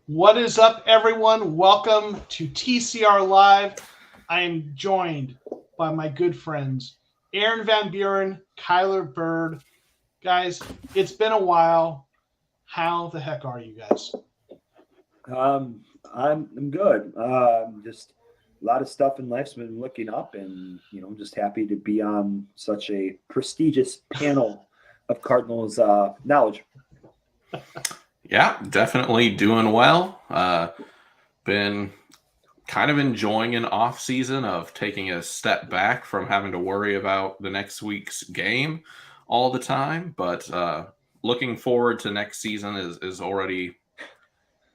What is up, everyone? Welcome to TCR Live. I am joined by my good friends, Aarron Van Buren, Kyler Burd. Guys, it's been a while. How the heck are you guys? I'm good. Just a lot of stuff in life's been looking up, and I'm just happy to be on such a prestigious panel of Cardinals knowledge. Yeah, definitely doing well. Been kind of enjoying an off season of taking a step back from having to worry about the next week's game all the time. But looking forward to next season is already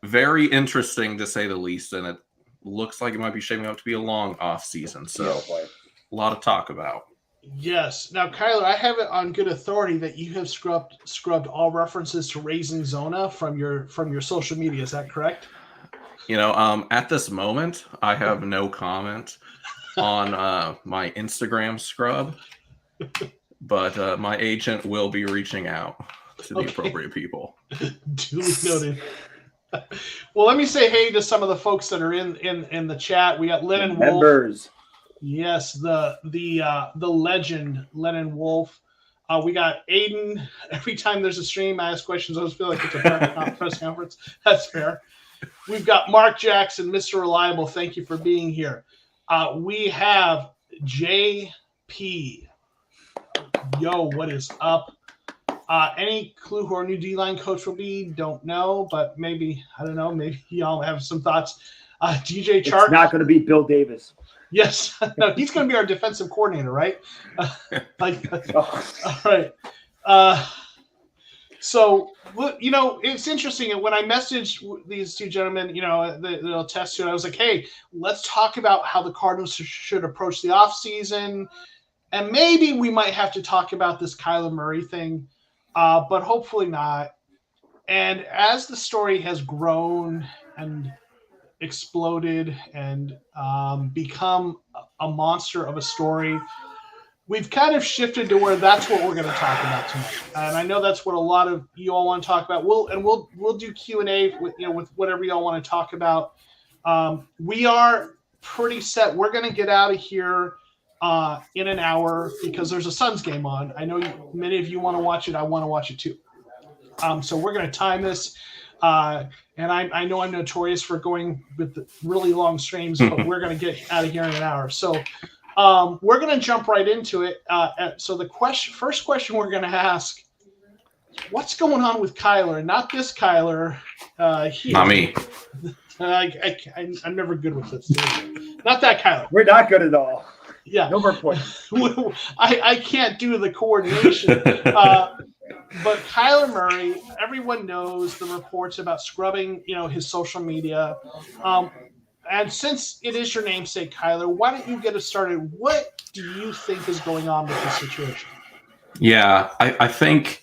very interesting to say the least. And it looks like it might be shaping up to be a long off season. So a lot of talk about. Yes. Now, Kyler, I have it on good authority that you have scrubbed all references to Raising Zona from your social media. Is that correct? At this moment, I have no comment on my Instagram scrub, but my agent will be reaching out to the appropriate people. Duly noted. Well, let me say hey to some of the folks that are in the chat. We got Lennon Wolf. Members. Yes, the legend Lennon Wolf. We got Aiden. Every time there's a stream, I ask questions. I always feel like it's a press conference. That's fair. We've got Mark Jackson, Mr. Reliable. Thank you for being here. We have JP. Yo, what is up? Any clue who our new D-line coach will be? Don't know, but maybe, I don't know, maybe y'all have some thoughts. DJ Chark. It's not going to be Bill Davis. Yes. No, he's going to be our defensive coordinator, right? All right. So, it's interesting. When I messaged these two gentlemen, they'll test to it. I was like, hey, let's talk about how the Cardinals should approach the offseason. And maybe we might have to talk about this Kyler Murray thing, but hopefully not. And as the story has grown and exploded and become a monster of a story, we've kind of shifted to where that's what we're going to talk about tonight. And I know that's what a lot of you all want to talk about. We'll do Q&A with whatever y'all want to talk about. We are pretty set. We're going to get out of here in an hour because there's a Suns game on. I know many of you want to watch it. I want to watch it too. So we're going to time this. And I know I'm notorious for going with the really long streams, but we're going to get out of here in an hour. So we're going to jump right into it. So the first question we're going to ask, what's going on with Kyler? Not this Kyler. Here. Not me. I'm never good with this. Not that Kyler. We're not good at all. Yeah. No more points. I can't do the coordination. But Kyler Murray, everyone knows the reports about scrubbing, his social media. And since it is your namesake, Kyler, why don't you get us started? What do you think is going on with this situation? Yeah, I think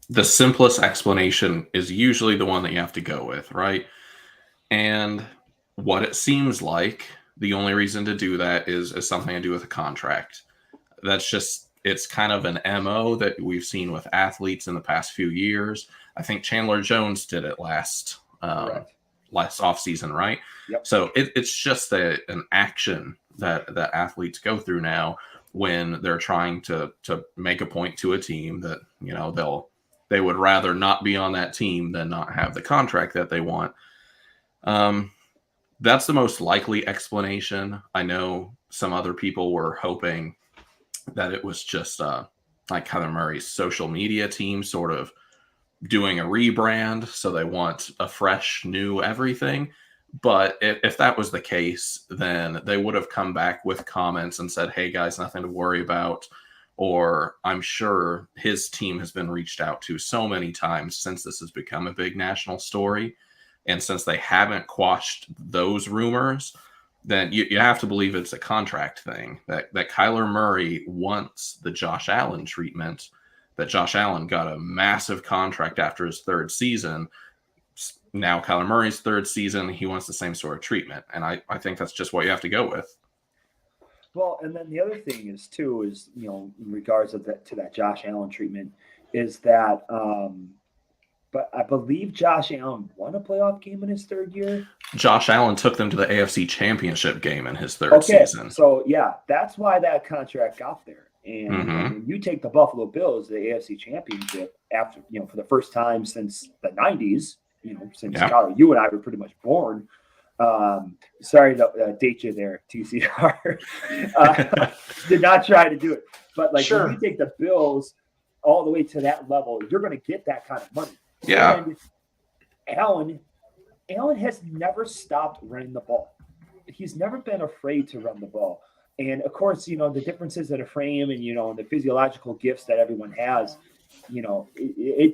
the simplest explanation is usually the one that you have to go with, right? And what it seems like the only reason to do that is something to do with a contract. That's just, it's kind of an MO that we've seen with athletes in the past few years. I think Chandler Jones did it last offseason, right? Yep. So it's just an action that athletes go through now when they're trying to make a point to a team that, they would rather not be on that team than not have the contract that they want. That's the most likely explanation. I know some other people were hoping that it was just like Kyler Murray's social media team sort of doing a rebrand, so they want a fresh, new everything. But if that was the case, then they would have come back with comments and said, hey, guys, nothing to worry about. Or I'm sure his team has been reached out to so many times since this has become a big national story. And since they haven't quashed those rumors, then you have to believe it's a contract thing, that Kyler Murray wants the Josh Allen treatment, that Josh Allen got a massive contract after his third season. Now Kyler Murray's third season, he wants the same sort of treatment. And I think that's just what you have to go with. Well, and then the other thing is, in regards to that Josh Allen treatment, is that but I believe Josh Allen won a playoff game in his third year. Josh Allen took them to the AFC Championship game in his third season. So, yeah, that's why that contract got there. And when you take the Buffalo Bills to the AFC Championship after, for the first time since the 90s, since you and I were pretty much born. Sorry to date you there, TCR. Did not try to do it. But, when you take the Bills all the way to that level, you're going to get that kind of money. Yeah. And Allen has never stopped running the ball. He's never been afraid to run the ball. And of course, the differences in a frame and, and the physiological gifts that everyone has, it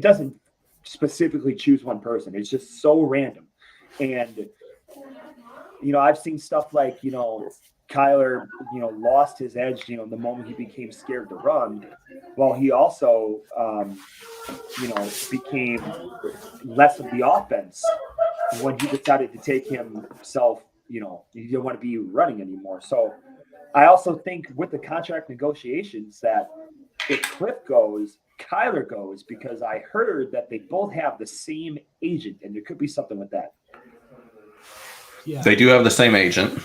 doesn't specifically choose one person. It's just so random. And, I've seen stuff like, Kyler, lost his edge, the moment he became scared to run, while he also, became less of the offense when he decided to take himself, he didn't want to be running anymore. So I also think with the contract negotiations that if Cliff goes, Kyler goes, because I heard that they both have the same agent, and there could be something with that. Yeah. They do have the same agent.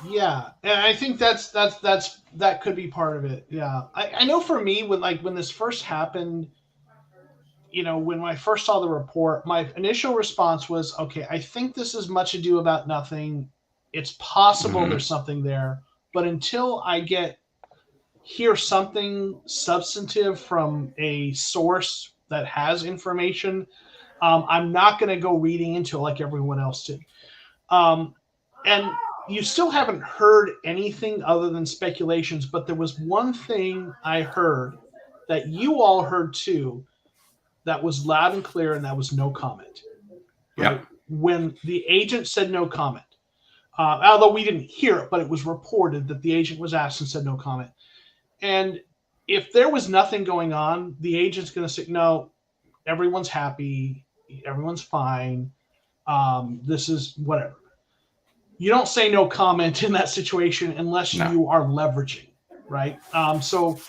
Yeah, and I think that could be part of it. Yeah, I know for me when this first happened, when I first saw the report, my initial response was, okay, I think this is much ado about nothing. It's possible there's something there, but until I hear something substantive from a source that has information, I'm not going to go reading into it like everyone else did. And you still haven't heard anything other than speculations, but there was one thing I heard that you all heard too that was loud and clear, and that was no comment. Right? Yeah. When the agent said no comment, although we didn't hear it, but it was reported that the agent was asked and said no comment. And if there was nothing going on, the agent's going to say, no, everyone's happy, everyone's fine, this is whatever. You don't say no comment in that situation unless you are leveraging, right? So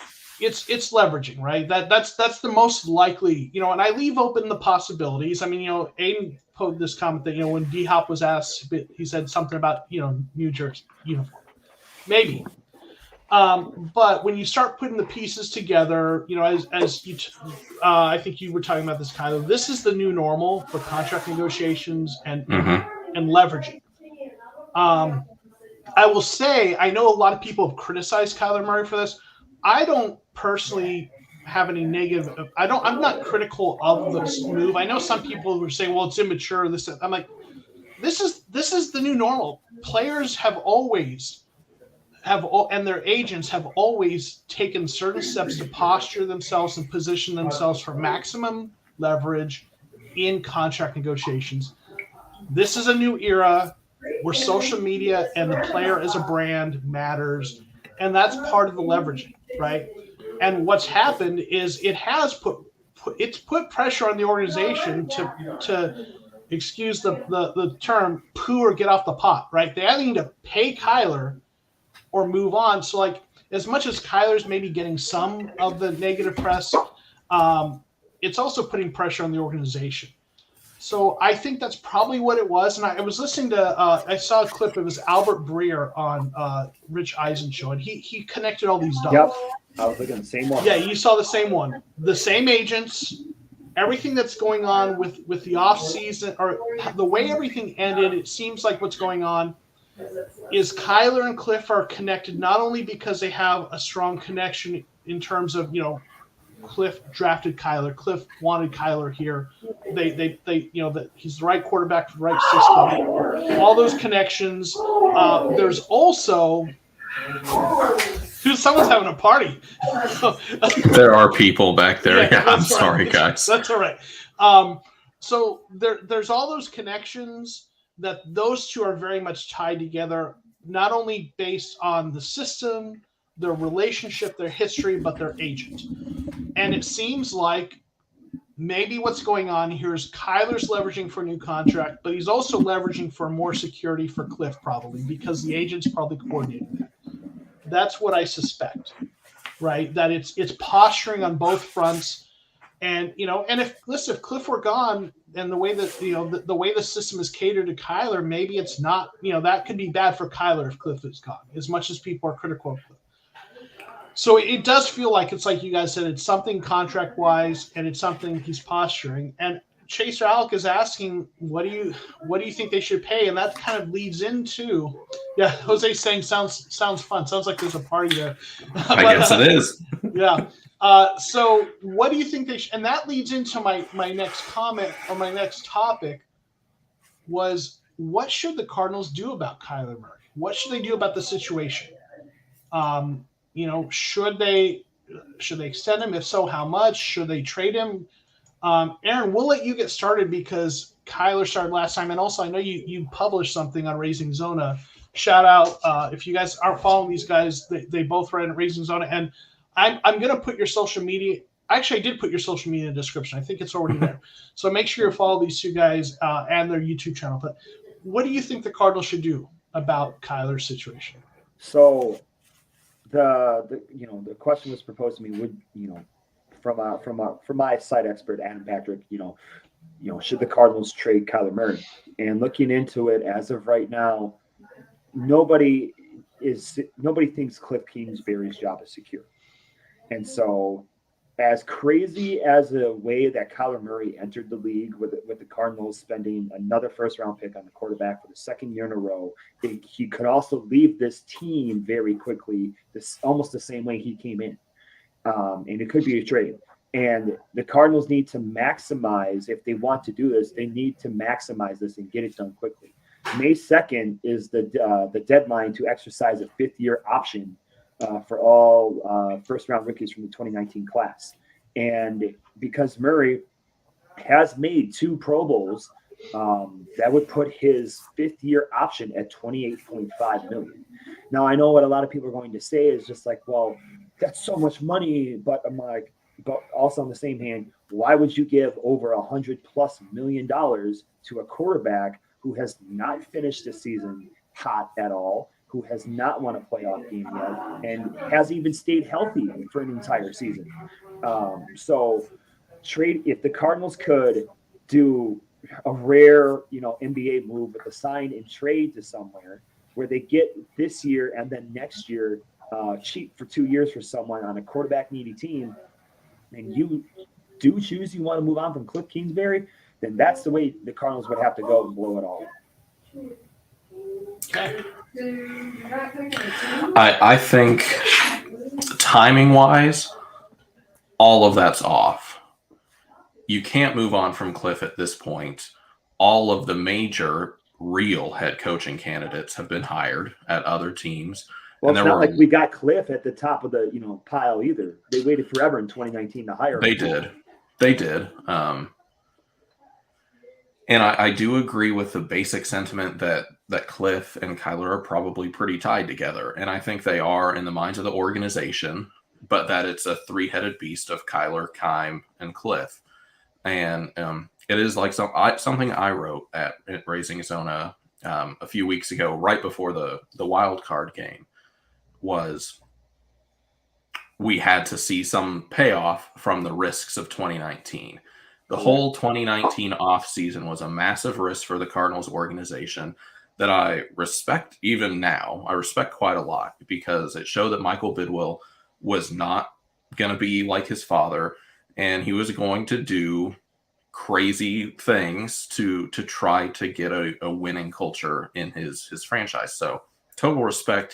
it's leveraging, right? That's the most likely, and I leave open the possibilities. I mean, Aiden posed this comment that, when D-Hop was asked, he said something about, New Jersey uniform. Maybe. But when you start putting the pieces together, as you, I think you were talking about this, Kylo, this is the new normal for contract negotiations and leveraging. I will say, I know a lot of people have criticized Kyler Murray for this. I don't personally have any negative. I'm not critical of this move. I know some people were saying, well, it's immature. I'm like, this is the new normal. Players and their agents have always taken certain steps to posture themselves and position themselves for maximum leverage in contract negotiations. This is a new era where social media and the player as a brand matters, and that's part of the leveraging, right? And what's happened is it has put pressure on the organization to excuse the term, poo or get off the pot, right? They either need to pay Kyler or move on. So, as much as Kyler's maybe getting some of the negative press, it's also putting pressure on the organization. So I think that's probably what it was. And I was listening to, I saw a clip. It was Albert Breer on Rich Eisen show, and he connected all these dots. Yep, I was looking at the same one. Yeah, you saw the same one. The same agents, everything that's going on with the off season, or the way everything ended. It seems like what's going on is Kyler and Cliff are connected not only because they have a strong connection in terms of Cliff drafted Kyler. Cliff wanted Kyler here. They that he's the right quarterback for the right system. All those connections. There's also someone's having a party. There are people back there. Yeah, I'm sorry, guys. That's all right. So there's all those connections that those two are very much tied together, not only based on the system, their relationship, their history, but their agent. And it seems like maybe what's going on here is Kyler's leveraging for a new contract, but he's also leveraging for more security for Cliff, probably, because the agent's probably coordinating that. That's what I suspect. right? That it's posturing on both fronts. And and if Cliff were gone, and the way that the way the system is catered to Kyler, maybe it's not, that could be bad for Kyler if Cliff is gone, as much as people are critical of Cliff. So it does feel like it's like you guys said, it's something contract wise, and it's something he's posturing. And Chaser Alec is asking, what do you think they should pay? And that kind of leads into, Jose saying sounds fun. Sounds like there's a party there. I guess it is. Yeah. So what do you think they should? And that leads into my next comment, or my next topic was, what should the Cardinals do about Kyler Murray? What should they do about the situation? Should they extend him? If so, how much? Should they trade him? Aarron, we'll let you get started because Kyler started last time. And also, I know you published something on Raising Zona. Shout out. If you guys aren't following these guys, they both write at Raising Zona. And I'm going to put your social media. Actually, I did put your social media in the description. I think it's already there. So make sure you follow these two guys and their YouTube channel. But what do you think the Cardinals should do about Kyler's situation? So the question was proposed to me, would, from my site expert, Adam Patrick, should the Cardinals trade Kyler Murray? And looking into it as of right now, nobody thinks Cliff Kingsbury's job is secure. And so, as crazy as the way that Kyler Murray entered the league with the Cardinals spending another first-round pick on the quarterback for the second year in a row, he could also leave this team very quickly, almost the same way he came in. And it could be a trade. And the Cardinals need to maximize, if they want to do this, they need to maximize this and get it done quickly. May 2nd is the deadline to exercise a fifth-year option for all first-round rookies from the 2019 class. And because Murray has made 2 Pro Bowls, that would put his fifth-year option at $28.5 million. Now, I know what a lot of people are going to say is just like, well, that's so much money. But I'm like, but also on the same hand, why would you give over $100+ million to a quarterback who has not finished the season hot at all, who has not won a playoff game yet, and hasn't even stayed healthy for an entire season? So trade, if the Cardinals could do a rare, NBA move with a sign and trade to somewhere where they get this year and then next year cheap for 2 years for someone on a quarterback needy team, and you do choose you want to move on from Cliff Kingsbury, then that's the way the Cardinals would have to go and blow it all. Okay. I think timing-wise, all of that's off. You can't move on from Cliff at this point. All of the major real head coaching candidates have been hired at other teams. Well, it's not like we got Cliff at the top of the pile either. They waited forever in 2019 to hire him. They did. And I do agree with the basic sentiment that Cliff and Kyler are probably pretty tied together. And I think they are in the minds of the organization, but that it's a 3-headed beast of Kyler, Kime, and Cliff. And it is like something I wrote at Raising Zona a few weeks ago, right before the wild card game, was we had to see some payoff from the risks of 2019. The whole 2019 offseason was a massive risk for the Cardinals organization that I respect even now. I respect quite a lot because it showed that Michael Bidwill was not going to be like his father, and he was going to do crazy things to try to get a winning culture in his franchise. So total respect.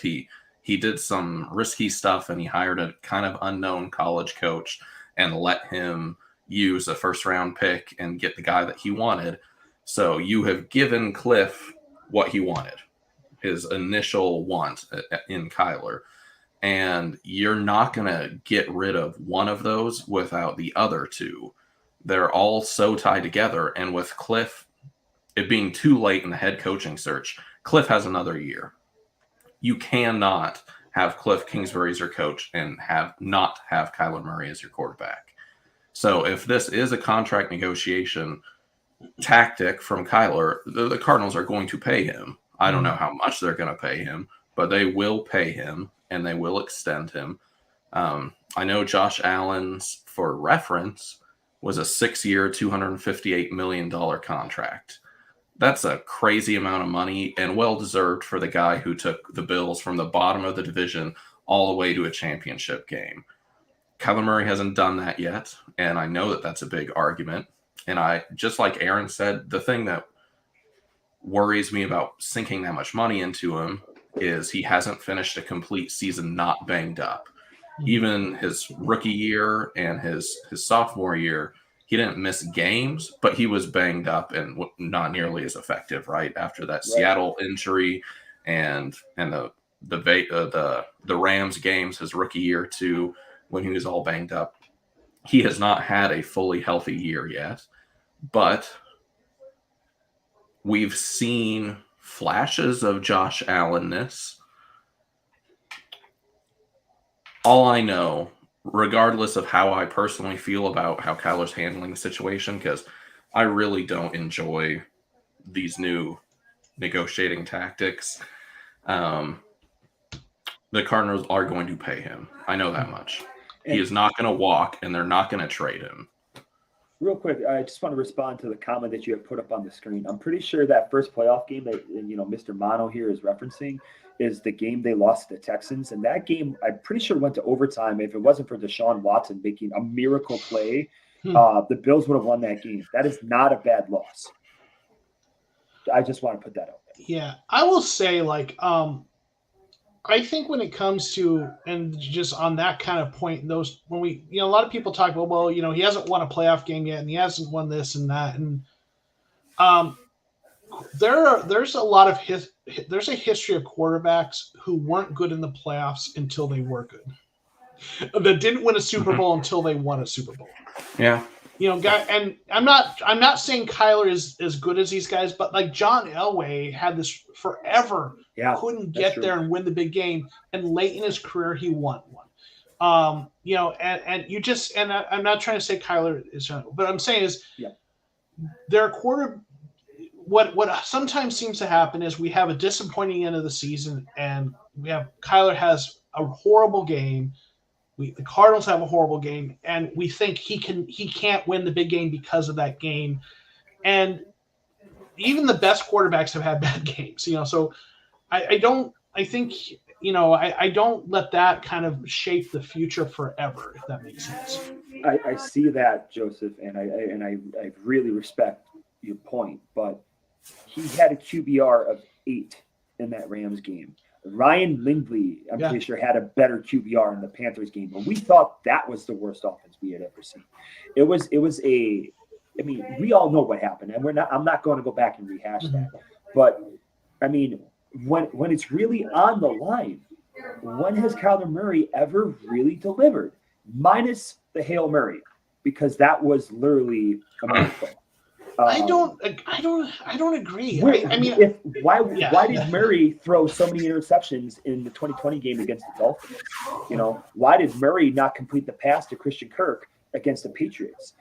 He did some risky stuff, and he hired a kind of unknown college coach and let him use a first-round pick and get the guy that he wanted. So you have given Cliff what he wanted, his initial want in Kyler. And you're not going to get rid of one of those without the other two. They're all so tied together. And with Cliff, it being too late in the head coaching search, Cliff has another year. You cannot have Cliff Kingsbury as your coach and not have Kyler Murray as your quarterback. So if this is a contract negotiation tactic from Kyler, the Cardinals are going to pay him. I don't know how much they're going to pay him, but they will pay him and they will extend him. I know Josh Allen's, for reference, was a 6-year, $258 million contract. That's a crazy amount of money and well-deserved for the guy who took the Bills from the bottom of the division all the way to a championship game. Kyler Murray hasn't done that yet, and I know that that's a big argument. And I, just like Aarron said, the thing that worries me about sinking that much money into him is he hasn't finished a complete season not banged up. Even his rookie year and his sophomore year, he didn't miss games, but he was banged up and not nearly as effective, right? After that Seattle injury and the Rams games, his rookie year too, when he was all banged up. He has not had a fully healthy year yet, but we've seen flashes of Josh Allen-ness. All I know, regardless of how I personally feel about how Kyler's handling the situation, because I really don't enjoy these new negotiating tactics, the Cardinals are going to pay him. I know that much. He is not going to walk, and they're not going to trade him. Real quick, I just want to respond to the comment that you have put up on the screen. I'm pretty sure that first playoff game that Mr. Mono here is referencing is the game they lost to the Texans. And that game, I'm pretty sure, went to overtime. If it wasn't for Deshaun Watson making a miracle play, the Bills would have won that game. That is not a bad loss. I just want to put that out there. Yeah, I will say, I think when it comes to, and just on that kind of point, when a lot of people talk about, well, he hasn't won a playoff game yet, and he hasn't won this and that, and there's a history of quarterbacks who weren't good in the playoffs until they were good, that didn't win a Super Bowl until they won a Super Bowl. Yeah. And I'm not saying Kyler is as good as these guys, but like John Elway had this forever. Yeah, couldn't get there and win the big game, and late in his career he won one. I'm not trying to say Kyler is, but I'm saying is their what sometimes seems to happen is we have a disappointing end of the season, and Kyler has a horrible game. The Cardinals have a horrible game, and we think he can't win the big game because of that game. And even the best quarterbacks have had bad games, So I don't let that kind of shape the future forever, if that makes sense. I see that, Joseph, and I really respect your point, but he had a QBR of 8 in that Rams game. Ryan Lindley, I'm pretty sure, had a better QBR in the Panthers game, but we thought that was the worst offense we had ever seen. We all know what happened, and I'm not going to go back and rehash that. But when it's really on the line, when has Kyler Murray ever really delivered? Minus the Hail Mary, because that was literally a miracle. I don't agree. Why did Murray throw so many interceptions in the 2020 game against the Dolphins? Why did Murray not complete the pass to Christian Kirk against the Patriots?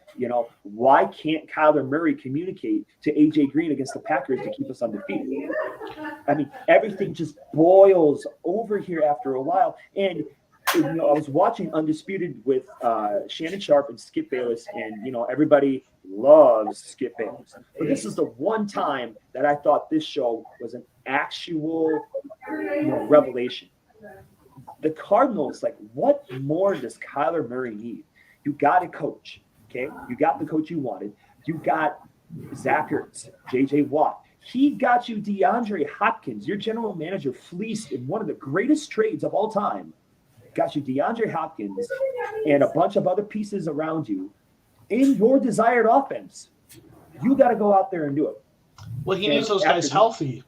Why can't Kyler Murray communicate to AJ Green against the Packers to keep us undefeated? Everything just boils over here after a while. And I was watching Undisputed with Shannon Sharp and Skip Bayless, and everybody loves Skip Bayless. But this is the one time that I thought this show was an actual revelation. The Cardinals, what more does Kyler Murray need? You got a coach, okay? You got the coach you wanted. You got Zach Ertz, J.J. Watt. He got you DeAndre Hopkins. Your general manager fleeced in one of the greatest trades of all time. Got you DeAndre Hopkins and a bunch of other pieces around you in your desired offense. You got to go out there and do it. Well, he needs those guys healthy.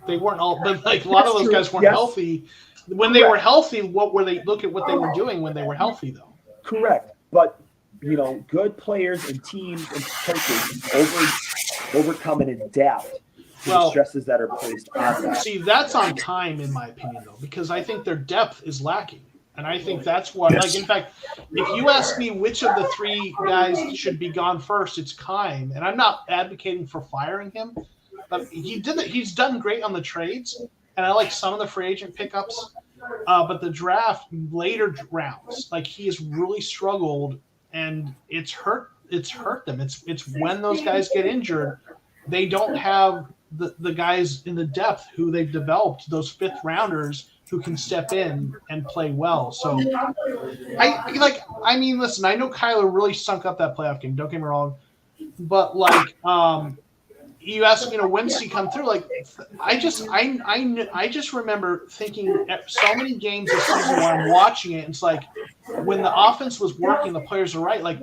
They weren't all, but a lot of those guys weren't healthy. When they were healthy, what were they? Look at what they were doing when they were healthy, though. Correct, but good players and teams and coaches overcome and adapt to the stresses that are placed on them. See, that's on time, in my opinion, though, because I think their depth is lacking. And I think that's what, in fact, if you ask me which of the 3 guys should be gone first, it's Keim. And I'm not advocating for firing him, but he's done great on the trades. And I like some of the free agent pickups. but the draft later rounds, like he has really struggled, and it's hurt them. It's when those guys get injured, they don't have the guys in the depth who they've developed, those fifth rounders who can step in and play well. So I mean, listen, I know Kyler really sunk up that playoff game. Don't get me wrong, but like, you ask, when's he come through? Like, I just remember thinking at so many games this season where I'm watching it, it's like when the offense was working, the players are right. Like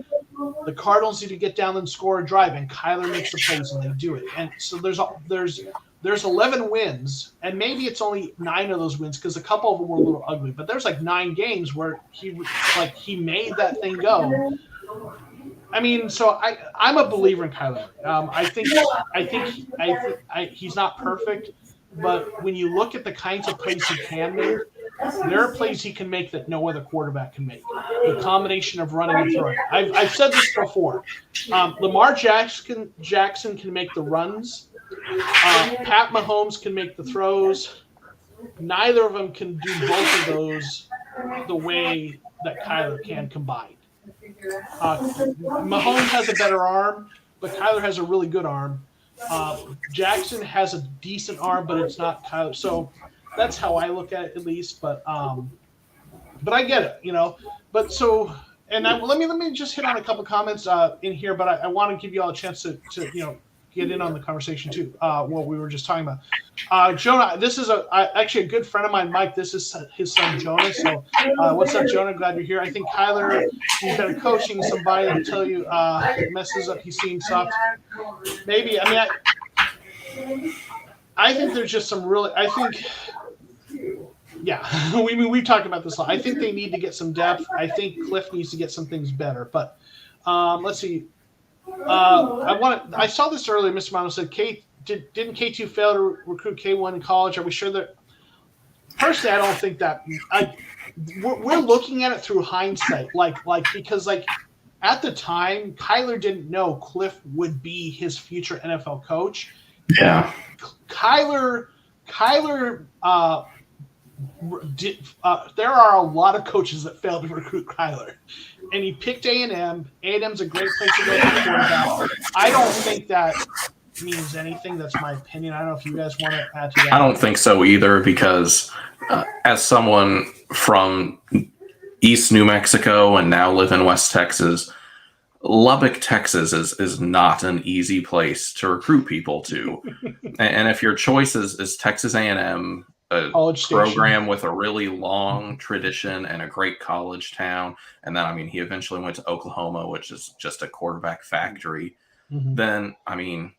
the Cardinals need to get down and score a drive, and Kyler makes the plays and they do it. And so there's 11 wins, and maybe it's only 9 of those wins because a couple of them were a little ugly. But there's like 9 games where he made that thing go. I mean, so I'm a believer in Kyler. I think he's not perfect, but when you look at the kinds of plays he can make, there are plays he can make that no other quarterback can make. The combination of running and throwing. I've said this before. Lamar Jackson can make the runs. Pat Mahomes can make the throws. Neither of them can do both of those the way that Kyler can combined. Mahomes has a better arm, but Kyler has a really good arm. Jackson has a decent arm, but it's not Kyler. So that's how I look at it, at least. But I get it, But so, and let me just hit on a couple comments in here. But I want to give you all a chance to get in on the conversation too. What we were just talking about. Jonah, this is actually a good friend of mine, Mike. This is his son Jonah. So what's up, Jonah? Glad you're here. I think Kyler, he's better coaching somebody that'll tell you messes up. He's seen soft. Maybe. I mean, I think there's just some really. I think. Yeah, we've talked about this a lot. I think they need to get some depth. I think Cliff needs to get some things better. But let's see. I saw this earlier. Mr. Mono said, didn't K2 fail to recruit K1 in college? Are we sure that? Personally, I don't think that. We're looking at it through hindsight, because at the time, Kyler didn't know Cliff would be his future NFL coach. Yeah, Kyler. There are a lot of coaches that failed to recruit Kyler, and he picked A&M. A&M's a great place to go for quarterback. I don't think that means anything. That's my opinion. I don't know if you guys want to add to that. I don't think so either, because as someone from East New Mexico and now live in West Texas, Lubbock, Texas is not an easy place to recruit people to. And if your choice is Texas A&M, a program with a really long tradition and a great college town, and then, I mean, he eventually went to Oklahoma, which is just a quarterback factory, then, I mean,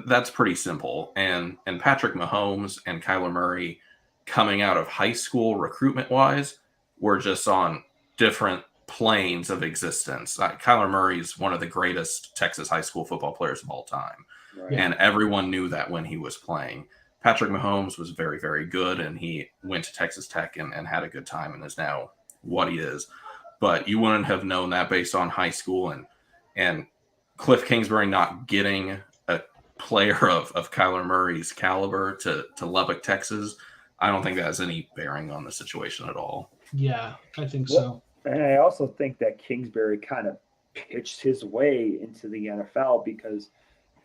that's pretty simple. And Patrick Mahomes and Kyler Murray, coming out of high school recruitment-wise, were just on different planes of existence. Kyler Murray is one of the greatest Texas high school football players of all time, right. And everyone knew that when he was playing. Patrick Mahomes was very, very good, and he went to Texas Tech and had a good time and is now what he is. But you wouldn't have known that based on high school, and Cliff Kingsbury not getting a player of Kyler Murray's caliber to Lubbock, Texas. I don't think that has any bearing on the situation at all. Yeah, I think so. And I also think that Kingsbury kind of pitched his way into the NFL because,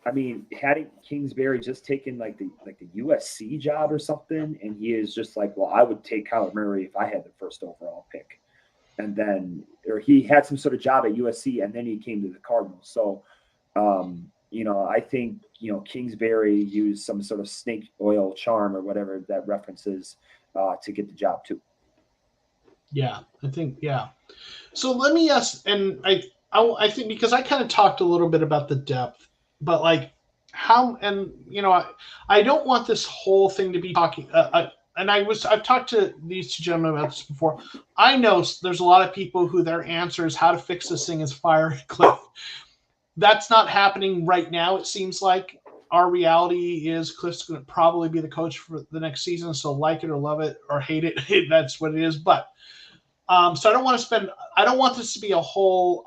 I mean, hadn't Kingsbury just taken like the USC job or something, and he is just like, well, I would take Kyler Murray if I had the first overall pick, and then, or he had some sort of job at USC, and then he came to the Cardinals. So, I think Kingsbury used some sort of snake oil charm or whatever that references to get the job too. Yeah, I think So let me ask, and I think because I kind of talked a little bit about the depth. But how, and I don't want this whole thing to be talking. And I've talked to these two gentlemen about this before. I know there's a lot of people who their answer is how to fix this thing is fire Cliff. That's not happening right now. It seems like our reality is Cliff's going to probably be the coach for the next season. So like it or love it or hate it, that's what it is. But so I don't want this to be a whole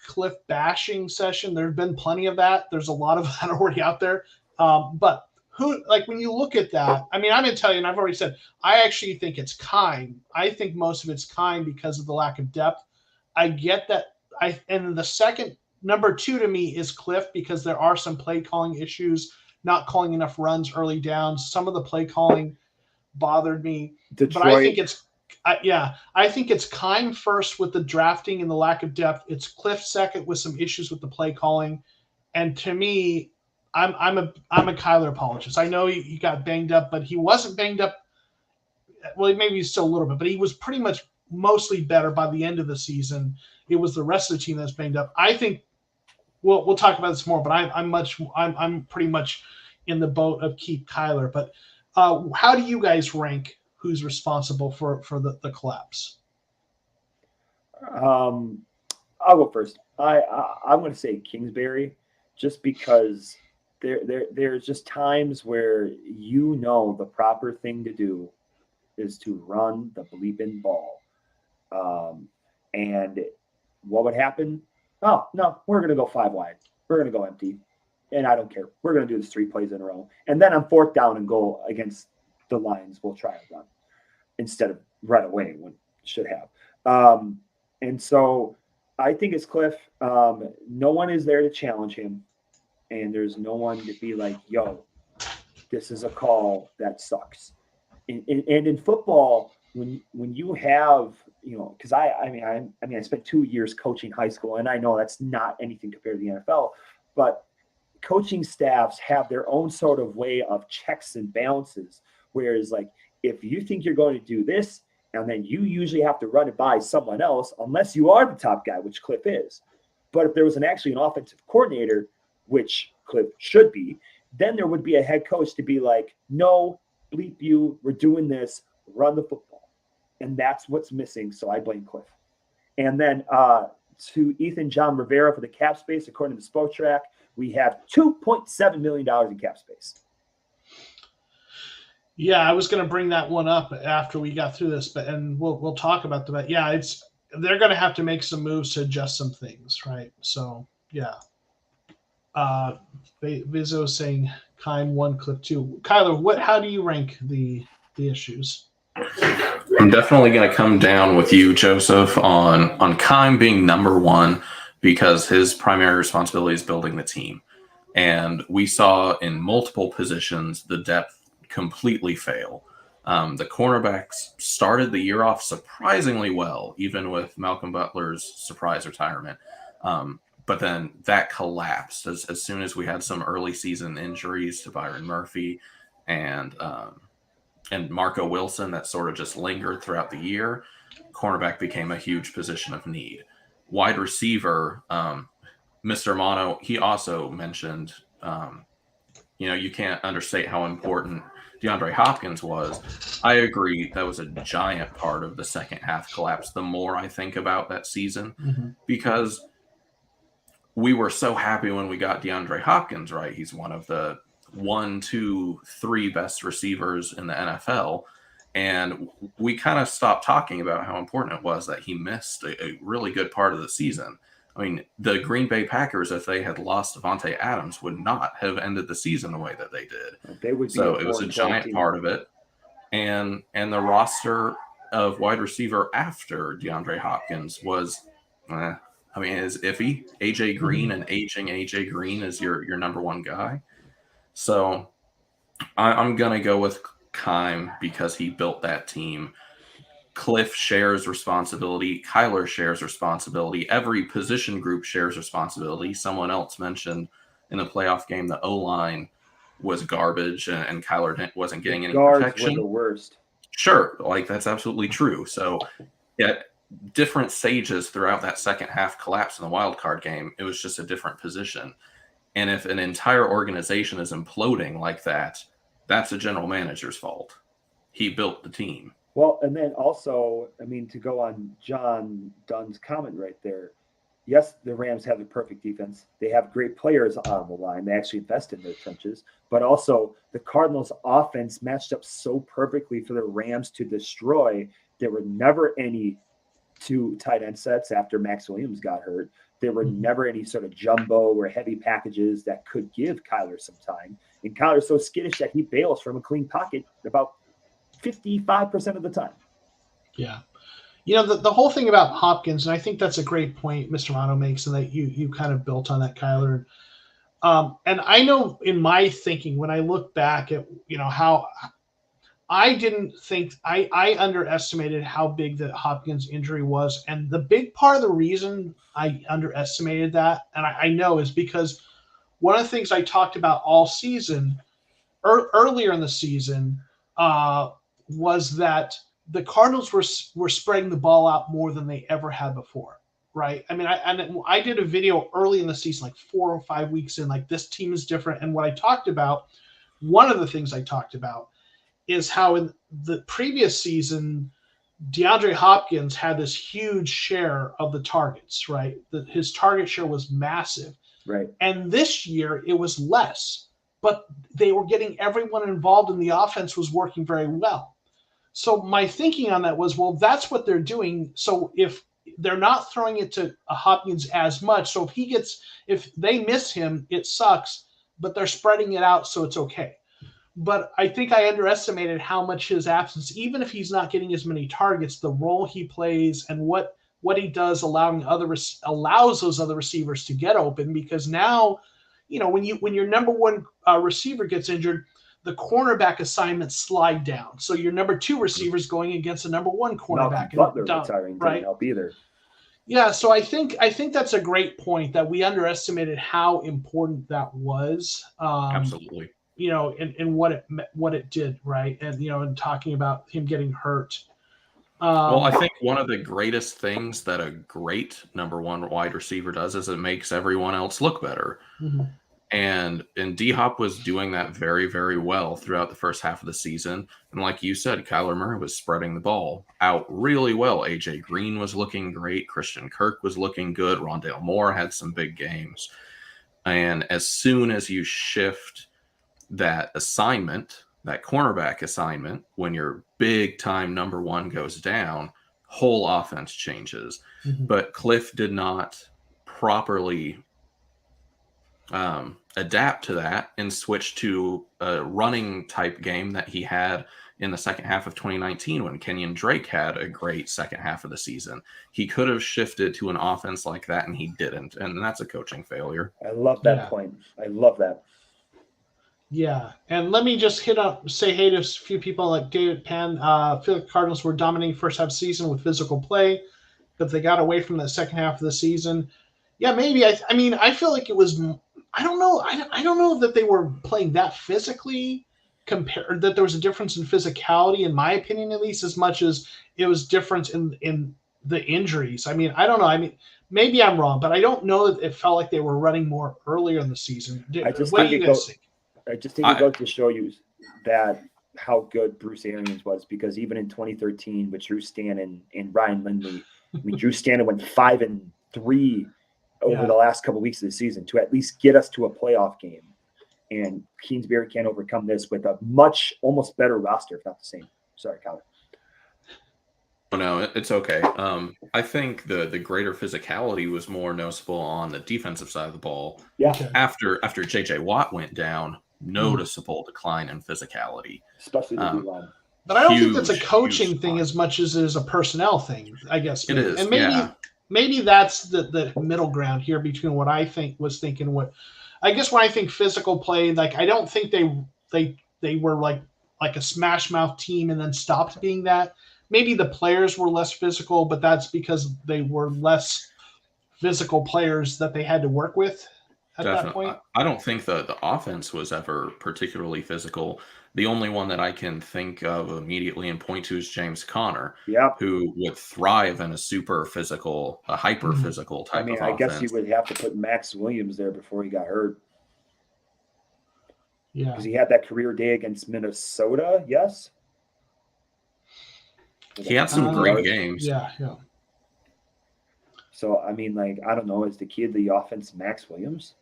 Cliff bashing session. There's been plenty of that. There's a lot of that already out there. But who, like, when you look at that, I mean, I'm going to tell you, and I've already said, I actually think it's Kime. I think most of it's Kime because of the lack of depth. I get that. And the second, number 2 to me is Cliff, because there are some play calling issues, not calling enough runs early down. Some of the play calling bothered me. Detroit. But I think it's Kime first with the drafting and the lack of depth. It's Cliff second with some issues with the play calling. And to me, I'm a Kyler apologist. I know he got banged up, but he wasn't banged up. Well, maybe he's still a little bit, but he was pretty much mostly better by the end of the season. It was the rest of the team that's banged up. I think we'll talk about this more, but I'm pretty much in the boat of keep Kyler. But how do you guys rank who's responsible for the collapse? I'll go first. I'm going to say Kingsbury, just because there's just times where the proper thing to do is to run the bleeping ball. And what would happen? Oh, no, we're going to go 5 wide. We're going to go empty. And I don't care. We're going to do this 3 plays in a row. And then on 4th down and goal against the Lions, we'll try a run instead of right away when it should have. And so I think it's Cliff. No one is there to challenge him. And there's no one to be like, yo, this is a call that sucks. And in football, when you have, because I spent 2 years coaching high school, and I know that's not anything compared to the NFL, but coaching staffs have their own sort of way of checks and balances. Whereas, like, if you think you're going to do this, and then you usually have to run it by someone else, unless you are the top guy, which Cliff is. But if there was actually an offensive coordinator, which Cliff should be, then there would be a head coach to be like, no, bleep you, we're doing this, run the football. And that's what's missing, so I blame Cliff. And then to Ethan John Rivera for the cap space, according to Spoke Track, we have $2.7 million in cap space. Yeah, I was going to bring that one up after we got through this, and we'll talk about that. But yeah, they're going to have to make some moves to adjust some things, right? So yeah. Vizzo saying Kime 1, Cliff 2. Kyler, how do you rank the issues? I'm definitely going to come down with you, Joseph, on Kime being number 1, because his primary responsibility is building the team. And we saw in multiple positions the depth completely fail. The cornerbacks started the year off surprisingly well, even with Malcolm Butler's surprise retirement. But then that collapsed as soon as we had some early season injuries to Byron Murphy and Marco Wilson that sort of just lingered throughout the year. Cornerback became a huge position of need. Wide receiver, Mr. Mono, he also mentioned, you can't understate how important DeAndre Hopkins was. I agree that was a giant part of the second half collapse. The more I think about that season, because we were so happy when we got DeAndre Hopkins, right? He's one of the 1, 2, 3 best receivers in the NFL. And we kind of stopped talking about how important it was that he missed a really good part of the season. I mean, the Green Bay Packers, if they had lost Devontae Adams, would not have ended the season the way that they did. They would. So it was a giant part of it. And the roster of wide receiver after DeAndre Hopkins was, is iffy. AJ Green and aging AJ Green is your number 1 guy. So I'm going to go with Kime because he built that team. Cliff shares responsibility. Kyler shares responsibility. Every position group shares responsibility. Someone else mentioned in the playoff game the O-line was garbage and Kyler wasn't getting any protection. Were the worst. Sure, that's absolutely true. So at different stages throughout that second half collapse in the wild card game, it was just a different position. And if an entire organization is imploding like that, that's a general manager's fault. He built the team. Well, and then also, to go on John Dunn's comment right there, yes, the Rams have the perfect defense. They have great players on the line. They actually invest in their trenches. But also, the Cardinals' offense matched up so perfectly for the Rams to destroy. There were never any 2 tight end sets after Max Williams got hurt. there were never any sort of jumbo or heavy packages that could give Kyler some time. And Kyler's so skittish that he bails from a clean pocket about 55% of the time. Yeah. The whole thing about Hopkins, and I think that's a great point Mr. Mono makes, and that you kind of built on that, Kyler. And I know in my thinking, when I look back at, how I didn't think I underestimated how big the Hopkins injury was. And the big part of the reason I underestimated that, and I know, is because one of the things I talked about all season, earlier in the season, was that the Cardinals were spreading the ball out more than they ever had before. Right. I mean, I did a video early in the season, like 4 or 5 weeks in, like, this team is different. And what I talked about, one of the things I talked about, is how in the previous season, DeAndre Hopkins had this huge share of the targets, right? His target share was massive. Right. And this year it was less, but they were getting everyone involved and the offense was working very well. So my thinking on that was, well, that's what they're doing. So if they're not throwing it to Hopkins as much, so if they miss him, it sucks, but they're spreading it out, so it's okay. But I think I underestimated how much his absence, even if he's not getting as many targets, the role he plays and what he does, allows those other receivers to get open. Because now, when your number one receiver gets injured, the cornerback assignments slide down. So your number 2 receiver is going against the number 1 cornerback. Butler retiring didn't help either. Yeah, so I think that's a great point, that we underestimated how important that was. Absolutely. And what it did, right? And and talking about him getting hurt. Well, I think one of the greatest things that a great number 1 wide receiver does is it makes everyone else look better. Mm-hmm. And D-Hop was doing that very, very well throughout the first half of the season. And like you said, Kyler Murray was spreading the ball out really well. AJ Green was looking great. Christian Kirk was looking good. Rondale Moore had some big games. And as soon as you shift that assignment, that cornerback assignment, when your big time number 1 goes down, whole offense changes. Mm-hmm. But Cliff did not properly adapt to that and switch to a running type game that he had in the second half of 2019 when Kenyon Drake had a great second half of the season. He could have shifted to an offense like that, and he didn't. And that's a coaching failure. I love that point. I love that. Yeah, and let me just say hey to a few people like David Penn. I feel like Cardinals were dominating first half of the season with physical play, but they got away from the second half of the season. Yeah, maybe. I mean, I feel like it was. I don't know. I don't know that they were playing that physically. Compared that there was a difference in physicality, in my opinion, at least, as much as it was difference in the injuries. I mean, I don't know. I mean, maybe I'm wrong, but I don't know that it felt like they were running more earlier in the season. I just think it goes to show you that how good Bruce Arians was, because even in 2013 with Drew Stanton and Ryan Lindley, I mean, Drew Stanton went 5-3 over the last couple of weeks of the season to at least get us to a playoff game. And Kingsbury can't overcome this with a almost better roster, if not the same. Sorry, Colin. Oh, no, it's okay. I think the greater physicality was more noticeable on the defensive side of the ball. Yeah. After J.J. Watt went down, noticeable decline in physicality. Especially the D-line. But I don't think that's a coaching thing as much as it is a personnel thing, I guess. It is, and maybe that's the middle ground here between what I was thinking. What I guess when I think physical play, like I don't think they were like a smash mouth team and then stopped being that. Maybe the players were less physical, but that's because they were less physical players that they had to work with at that point. I don't think the offense was ever particularly physical. The only one that I can think of immediately and point to is James Conner, who would thrive in a super physical, a hyper physical type of offense. I guess you would have to put Max Williams there before he got hurt. Yeah. Because he had that career day against Minnesota, yes? He had some great games. Yeah. So, I mean, like, I don't know, is the kid the offense Max Williams?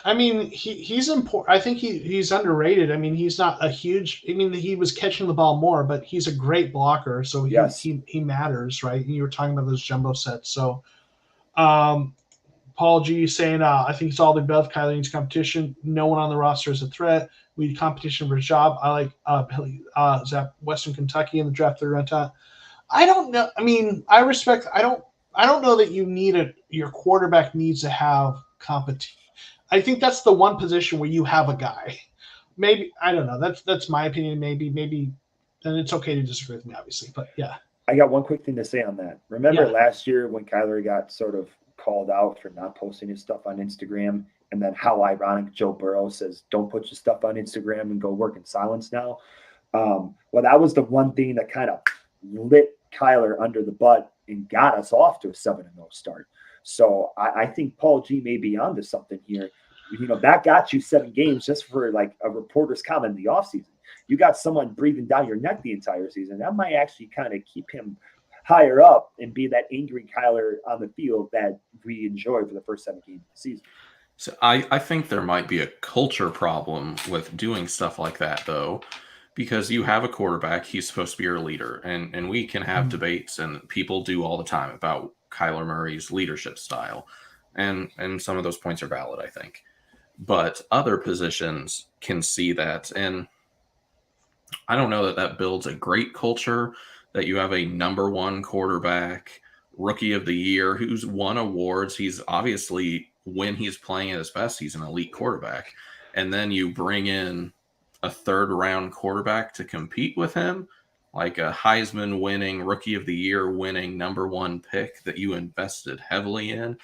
I mean, he's important. I think he's underrated. I mean, he's not a huge. I mean, he was catching the ball more, but he's a great blocker. So he matters, right? And you were talking about those jumbo sets. So, Paul G saying, I think it's all the above. Kyler needs competition. No one on the roster is a threat. We need competition for a job. I like Billy. Is that Western Kentucky in the draft third round time? I don't know. I mean, I respect. I don't know that you need your quarterback needs to have competition. I think that's the one position where you have a guy. Maybe I don't know. That's my opinion. Maybe, and it's okay to disagree with me, obviously. But yeah, I got one quick thing to say on that. Remember last year when Kyler got sort of called out for not posting his stuff on Instagram, and then how ironic Joe Burrow says, "Don't put your stuff on Instagram and go work in silence now." Well, that was the one thing that kind of lit Kyler under the butt and got us off to a 7-0 start. So I think Paul G may be onto something here. That got you 7 games just for like a reporter's comment in the offseason. You got someone breathing down your neck the entire season. That might actually kind of keep him higher up and be that angry Kyler on the field that we enjoy for the first 7 games of the season. So I think there might be a culture problem with doing stuff like that, though, because you have a quarterback, he's supposed to be your leader, and we can have debates, and people do all the time about Kyler Murray's leadership style, and some of those points are valid, I think. But other positions can see that, and I don't know that builds a great culture, that you have a number 1 quarterback, rookie of the year, who's won awards. He's obviously, when he's playing at his best, he's an elite quarterback. And then you bring in a 3rd-round quarterback to compete with him, like a Heisman winning, rookie of the year winning number 1 pick that you invested heavily in.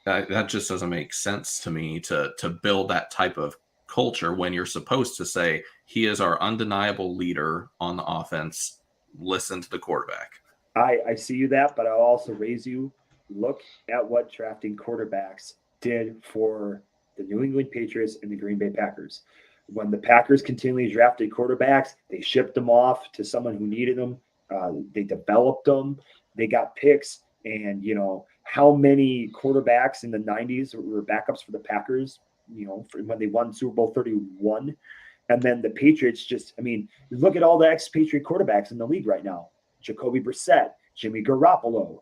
That just doesn't make sense to me to build that type of culture when you're supposed to say, he is our undeniable leader on the offense. Listen to the quarterback. I see you that, but I'll also raise you. Look at what drafting quarterbacks did for the New England Patriots and the Green Bay Packers. When the Packers continually drafted quarterbacks, they shipped them off to someone who needed them. They developed them. They got picks. And, how many quarterbacks in the 90s were backups for the Packers, when they won Super Bowl 31? And then the Patriots look at all the ex-Patriot quarterbacks in the league right now. Jacoby Brissett, Jimmy Garoppolo.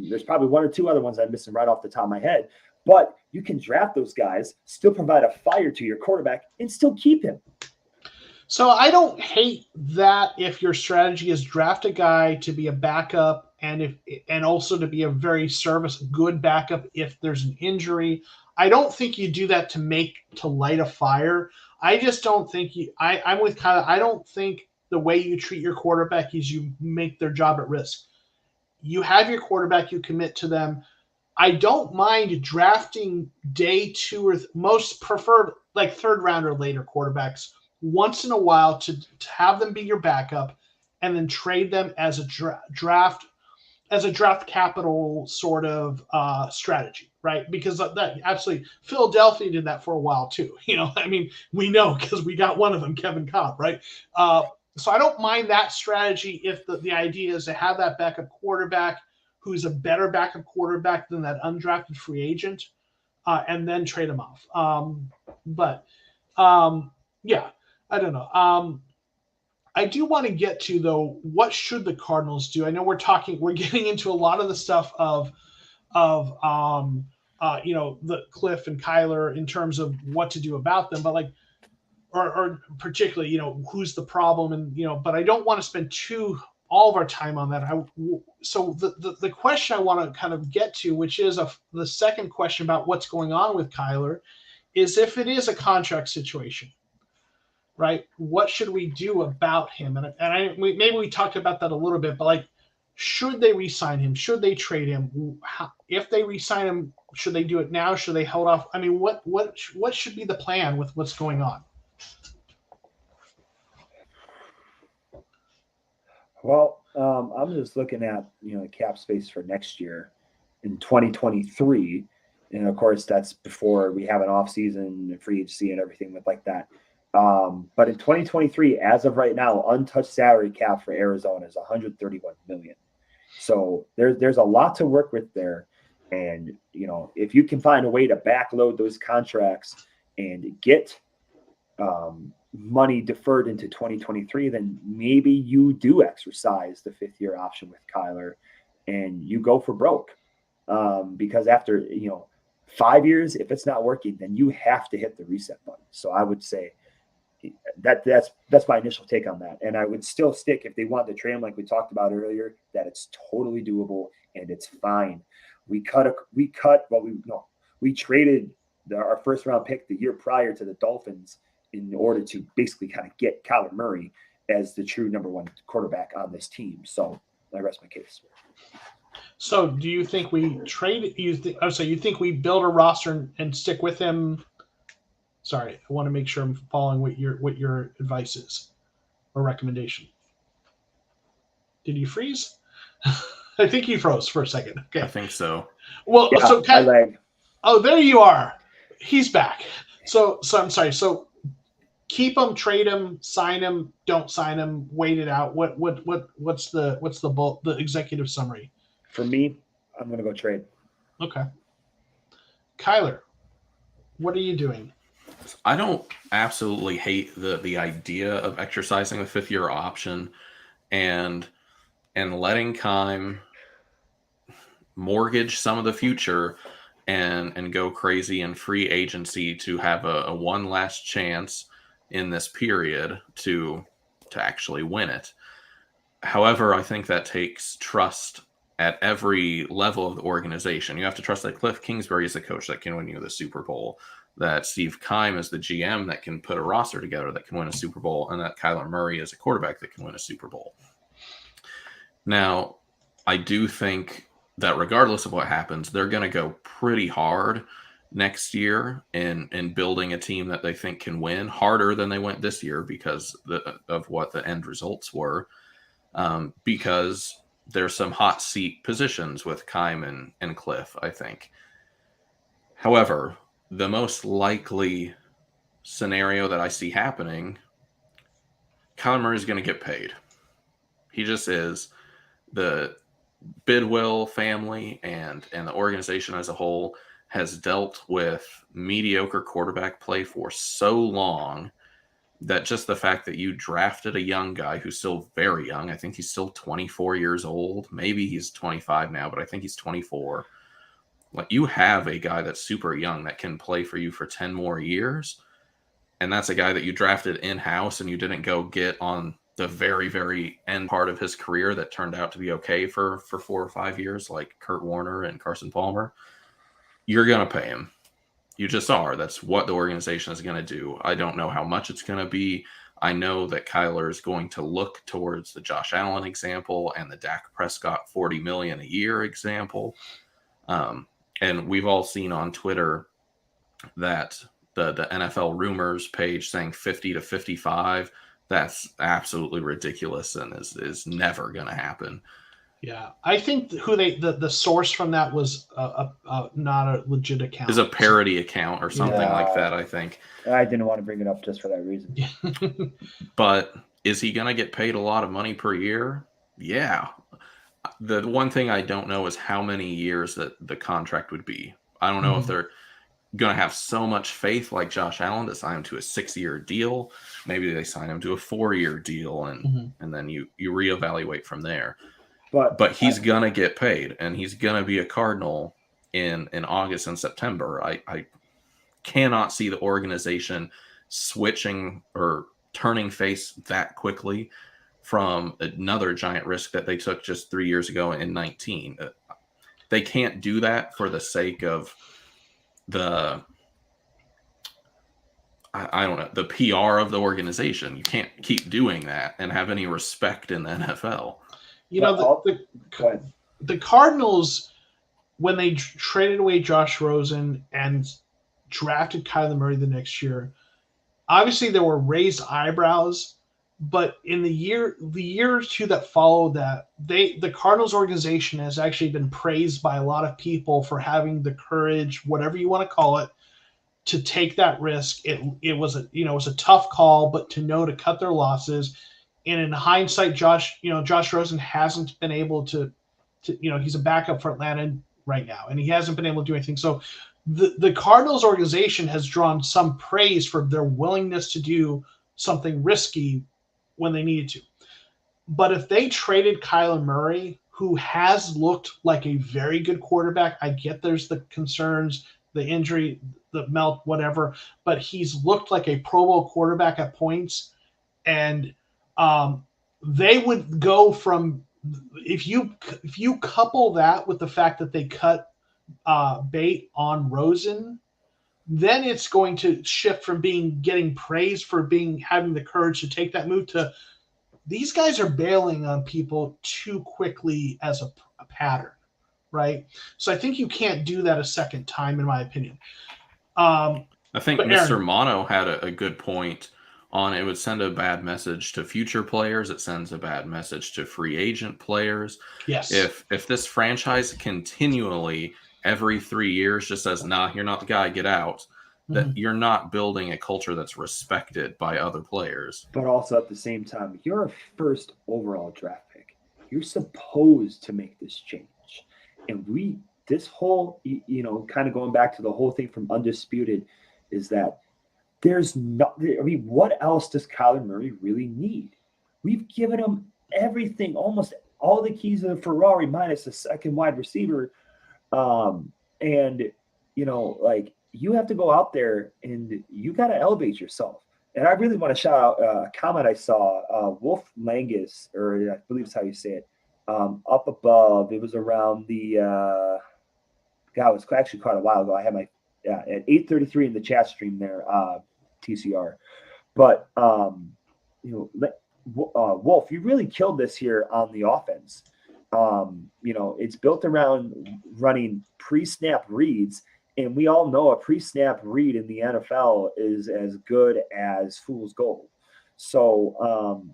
There's probably 1 or 2 other ones I'm missing right off the top of my head. But you can draft those guys, still provide a fire to your quarterback, and still keep him. So I don't hate that if your strategy is draft a guy to be a backup and also to be a very good backup if there's an injury. I don't think you do that to light a fire. I just don't think I'm with Kyle. I don't think the way you treat your quarterback is you make their job at risk. You have your quarterback, you commit to them. I don't mind drafting day 2 or most preferred like 3rd round or later quarterbacks once in a while to have them be your backup and then trade them as a draft capital sort of strategy, right? Because that absolutely, Philadelphia did that for a while too. We know because we got one of them, Kevin Cobb, right? So I don't mind that strategy if the idea is to have that backup quarterback who's a better backup quarterback than that undrafted free agent, and then trade him off. Yeah, I don't know. I do want to get to, though, what should the Cardinals do? I know we're getting into a lot of the stuff of the Cliff and Kyler in terms of what to do about them, but or particularly, who's the problem, and but I don't want to spend all of our time on that. So the question I want to kind of get to, which is the second question about what's going on with Kyler, is if it is a contract situation. Right? What should we do about him? Maybe we talked about that a little bit, but should they re-sign him? Should they trade him? If they re-sign him, should they do it now? Should they hold off? I mean, what should be the plan with what's going on? Well, I'm just looking at cap space for next year in 2023, and of course that's before we have an offseason, free agency, and everything like that. But in 2023, as of right now, untouched salary cap for Arizona is $131 million. So there's a lot to work with there. And, if you can find a way to backload those contracts and get money deferred into 2023, then maybe you do exercise the 5th-year option with Kyler and you go for broke. because after 5 years, if it's not working, then you have to hit the reset button. So I would say that's my initial take on that, and I would still stick, if they want to trade him like we talked about earlier, that it's totally doable and it's fine. We traded our first round pick the year prior to the Dolphins in order to basically kind of get Kyler Murray as the true number one quarterback on this team. So I rest my case. So do you think we trade? You think we build a roster and stick with him? Sorry, I want to make sure I'm following what your advice is or recommendation. Did you freeze? I think you froze for a second. Okay, I think so. Well, yeah, so I lagged. Oh, there you are. He's back. So I'm sorry. So keep him, trade him, sign him, don't sign him, wait it out. What's the executive summary? For me, I'm gonna go trade. Okay. Kyler, what are you doing? I don't absolutely hate the idea of exercising the 5th-year option and letting Keim mortgage some of the future and go crazy in free agency to have a one last chance in this period to actually win it. However, I think that takes trust at every level of the organization. You have to trust that Cliff Kingsbury is the coach that can win you the Super Bowl, that Steve Keim is the GM that can put a roster together that can win a Super Bowl, and that Kyler Murray is a quarterback that can win a Super Bowl. Now, I do think that regardless of what happens, they're going to go pretty hard next year in building a team that they think can win, harder than they went this year because of what the end results were, because there's some hot seat positions with Keim and Cliff, I think. However, the most likely scenario that I see happening, Kyler Murray is going to get paid. He just is. The Bidwell family and the organization as a whole has dealt with mediocre quarterback play for so long that just the fact that you drafted a young guy who's still very young, I think he's still 24 years old. Maybe he's 25 now, but I think he's 24. Like, you have a guy that's super young that can play for you for 10 more years. And that's a guy that you drafted in-house and you didn't go get on the very, very end part of his career that turned out to be okay for 4 or 5 years, like Kurt Warner and Carson Palmer. You're going to pay him. You just are. That's what the organization is going to do. I don't know how much it's going to be. I know that Kyler is going to look towards the Josh Allen example and the Dak Prescott $40 million a year example. And we've all seen on Twitter that the NFL rumors page saying 50 to 55. That's absolutely ridiculous and is never going to happen. Yeah, I think the source from that was not a legit account. Is a parody account or something like that, I think. I didn't want to bring it up just for that reason. But is he going to get paid a lot of money per year? Yeah. The one thing I don't know is how many years that the contract would be. I don't know if they're going to have so much faith like Josh Allen to sign him to a 6-year deal. Maybe they sign him to a 4-year deal and then you reevaluate from there. But he's going to get paid, and he's going to be a Cardinal in August and September. I cannot see the organization switching or turning face that quickly from another giant risk that they took just 3 years ago in 19. They can't do that for the sake of the PR of the organization. You can't keep doing that and have any respect in the NFL. You know, the Cardinals, when they traded away Josh Rosen and drafted Kyler Murray the next year, obviously there were raised eyebrows, but in the year or two that followed that, the Cardinals organization has actually been praised by a lot of people for having the courage, whatever you want to call it, to take that risk. It was a tough call, but to cut their losses. And in hindsight, Josh Rosen hasn't been able to he's a backup for Atlanta right now, and he hasn't been able to do anything. So the Cardinals organization has drawn some praise for their willingness to do something risky when they needed to. But if they traded Kyler Murray who has looked like a very good quarterback. I get there's the concerns, the injury, the melt, whatever, but he's looked like a Pro Bowl quarterback at points. And they would go from, if you couple that with the fact that they cut bait on Rosen, then it's going to shift from getting praised for having the courage to take that move to these guys are bailing on people too quickly as a pattern, right? So I think you can't do that a second time, in my opinion. I think Mr. Aarron, Mono had a good point on it would send a bad message to future players. It sends a bad message to free agent players. yes. If this franchise continually every 3 years just says, nah, you're not the guy, get out, that you're not building a culture that's respected by other players. But also at the same time, you're a first overall draft pick. You're supposed to make this change. And this whole, kind of going back to the whole thing from Undisputed is that what else does Kyler Murray really need? We've given him everything, almost all the keys of the Ferrari minus the second wide receiver. You have to go out there and you got to elevate yourself. And I really want to shout out a comment I saw, Wolf Langus, or I believe is how you say it, up above. It was around it was actually quite a while ago. I had at 8:33 in the chat stream there, TCR. But, Wolf, you really killed this here on the offense. It's built around running pre-snap reads. And we all know a pre-snap read in the NFL is as good as fool's gold. So,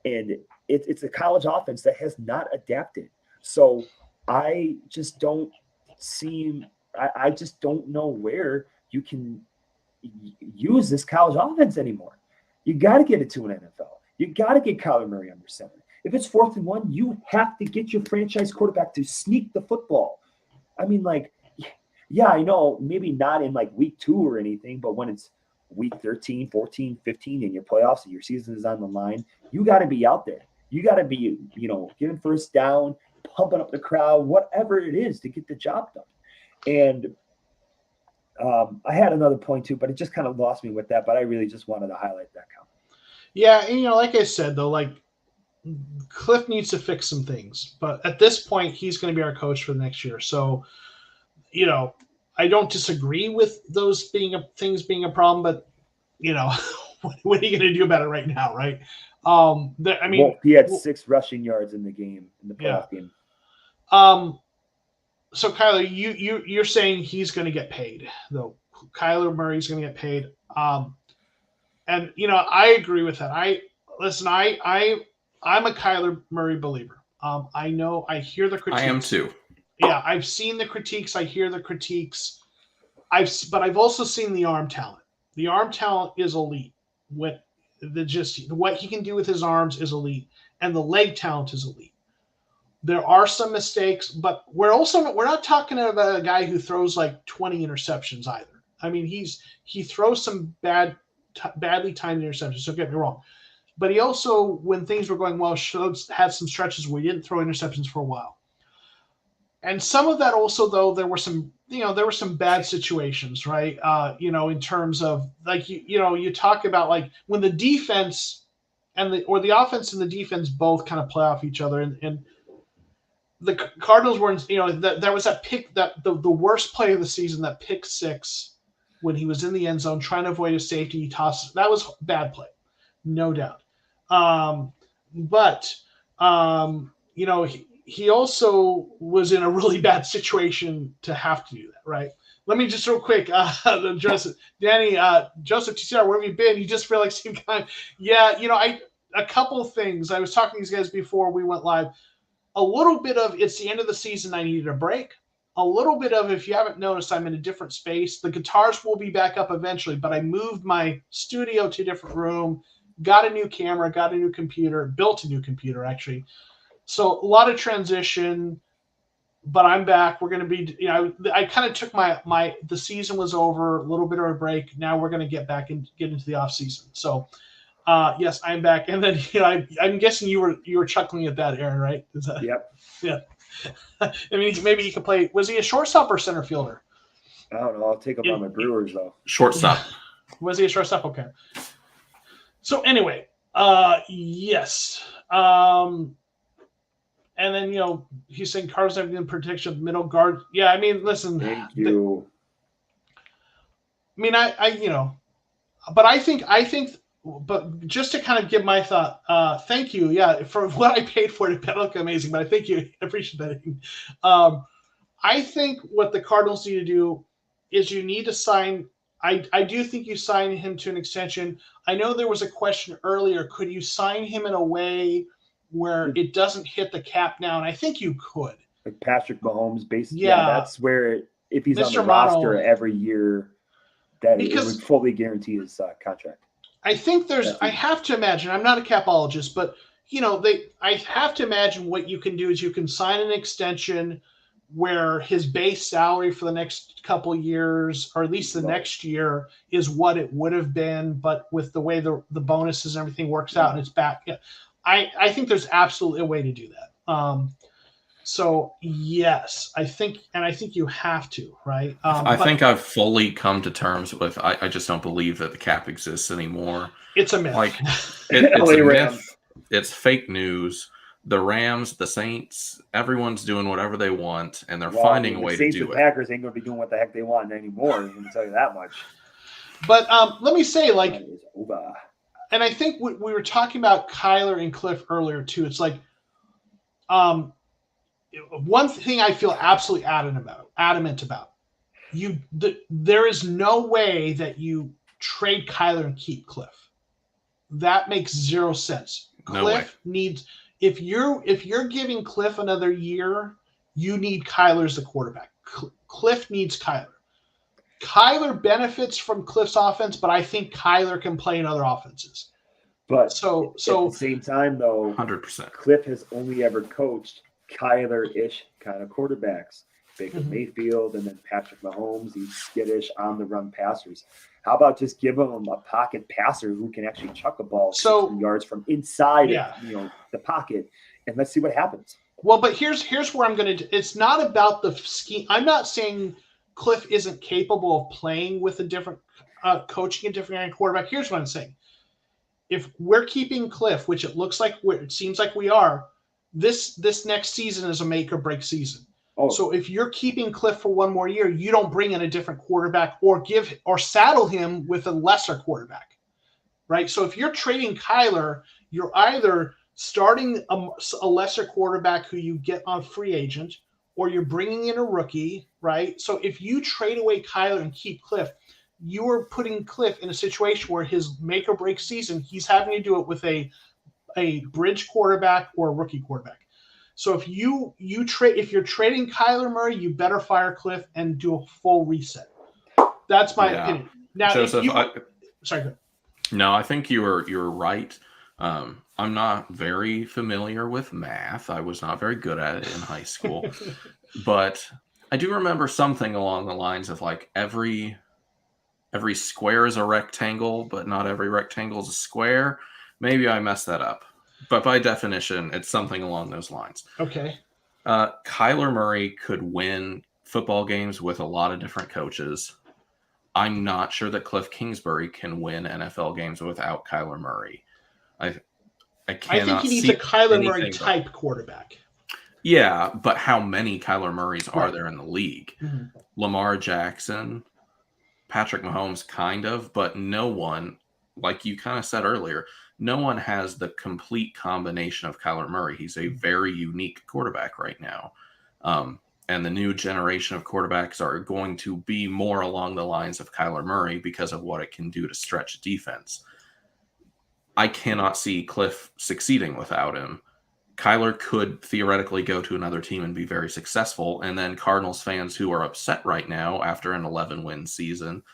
and it's a college offense that has not adapted. So I just don't know where you can use this college offense anymore. You got to get it to an NFL. You got to get Kyler Murray under center. If it's 4th and 1, you have to get your franchise quarterback to sneak the football. I mean, yeah, I know maybe not in week 2 or anything, but when it's week 13, 14, 15 in your playoffs and your season is on the line, you got to be out there. You got to be, getting first down, pumping up the crowd, whatever it is to get the job done. And I had another point too, but it just kind of lost me with that, but I really just wanted to highlight that comment. Yeah, and like I said, though, Cliff needs to fix some things. But at this point, he's going to be our coach for the next year. So, I don't disagree with those things being a problem, but what are you going to do about it right now, right? He had 6 rushing yards in the game in the playoff game. So Kyler, you're saying he's going to get paid, though. Kyler Murray's going to get paid, and I agree with that. I'm a Kyler Murray believer. I hear the critiques. I am too. Yeah, I've seen the critiques. I hear the critiques. But I've also seen the arm talent. The arm talent is elite. What he can do with his arms is elite, and the leg talent is elite. There are some mistakes, but we're not talking about a guy who throws 20 interceptions either. I mean, he throws some badly timed interceptions. Don't get me wrong, but he also, when things were going well, had some stretches where he didn't throw interceptions for a while. And some of that also, though, there were some bad situations, right? In terms of you talk about when the defense or the offense and the defense both kind of play off each other, and the Cardinals were, there was that pick, that the worst play of the season, that pick 6 when he was in the end zone trying to avoid a safety, he tossed. That was bad play, no doubt. He also was in a really bad situation to have to do that, right? Let me just real quick address it. Danny, Joseph TCR, where have you been? You just feel like some kind. Yeah, a couple of things. I was talking to these guys before we went live. A little bit of it's the end of the season. I needed a break. A little bit of, if you haven't noticed, I'm in a different space. The guitars will be back up eventually, but I moved my studio to a different room, got a new camera, got a new computer, built a new computer actually. So a lot of transition, but I'm back. We're going to be, I kind of took the season was over, a little bit of a break. Now we're going to get back and get into the off season. So yes, I'm back. And then, I'm guessing you were chuckling at that, Aarron, right? Yep. Yeah. I mean, maybe he could play. Was he a shortstop or center fielder? I don't know. I'll take him on my Brewers, though. Shortstop. Was he a shortstop? Okay. So anyway, yes. And then, he's saying Cardinals have been protection of middle guard. Yeah, I mean, listen. Thank you. But I think, but just to kind of give my thought, thank you. Yeah, for what I paid for it, it looked amazing, but I thank you. I appreciate that. I think what the Cardinals need to do is you need to sign. I do think you sign him to an extension. I know there was a question earlier. Could you sign him in a way where it doesn't hit the cap now? And I think you could. Like Patrick Mahomes, basically. Yeah, that's where if he's on the roster every year, that it would fully guarantee his contract. I think I have to imagine, I'm not a capologist, but I have to imagine what you can do is you can sign an extension where his base salary for the next couple years, or at least the next year, is what it would have been, but with the way the bonuses and everything works out and it's back. Yeah, I think there's absolutely a way to do that. So yes, I think you have to, right? I think I've fully come to terms with. I just don't believe that the cap exists anymore. It's a myth. Like it's a myth. It's fake news. The Rams, the Saints, everyone's doing whatever they want, and they're finding a way to do it. The Packers ain't going to be doing what the heck they want anymore. I'm going to tell you that much. But let me say, and I think we were talking about Kyler and Cliff earlier too. It's like, one thing I feel absolutely adamant about, there is no way that you trade Kyler and keep Cliff. That makes zero sense. Cliff needs, if you're giving Cliff another year, you need Kyler as the quarterback. Cliff needs Kyler. Kyler benefits from Cliff's offense, but I think Kyler can play in other offenses. But so at the same time, though, 100%. Cliff has only ever coached Kyler-ish kind of quarterbacks. Baker Mayfield and then Patrick Mahomes, these skittish on-the-run passers. How about just give him a pocket passer who can actually chuck a ball 60 yards from inside the pocket, and let's see what happens. Well, but here's where I'm going to – it's not about the scheme. I'm not saying Cliff isn't capable of playing with a different coaching a different kind of quarterback. Here's what I'm saying. If we're keeping Cliff, which it seems like we are, this next season is a make or break season. Oh. So if you're keeping Cliff for one more year, you don't bring in a different quarterback or saddle him with a lesser quarterback, right? So if you're trading Kyler, you're either starting a lesser quarterback who you get on free agent, or you're bringing in a rookie, right? So if you trade away Kyler and keep Cliff, you are putting Cliff in a situation where his make or break season, he's having to do it with a bridge quarterback or a rookie quarterback. So if if you're trading Kyler Murray, you better fire Cliff and do a full reset. That's my opinion. Now, Joseph, sorry. Go ahead. No, I think you're right. I'm not very familiar with math. I was not very good at it in high school, but I do remember something along the lines of like every square is a rectangle, but not every rectangle is a square. Maybe I messed that up. But by definition, it's something along those lines. Okay. Kyler Murray could win football games with a lot of different coaches. I'm not sure that Cliff Kingsbury can win NFL games without Kyler Murray. I think he needs a Kyler Murray type quarterback. Yeah, but how many Kyler Murrays are there in the league? Mm-hmm. Lamar Jackson, Patrick Mahomes, kind of, but no one, like you kind of said earlier, no one has the complete combination of Kyler Murray. He's a very unique quarterback right now. And the new generation of quarterbacks are going to be more along the lines of Kyler Murray because of what it can do to stretch defense. I cannot see Cliff succeeding without him. Kyler could theoretically go to another team and be very successful. And then Cardinals fans who are upset right now after an 11-win season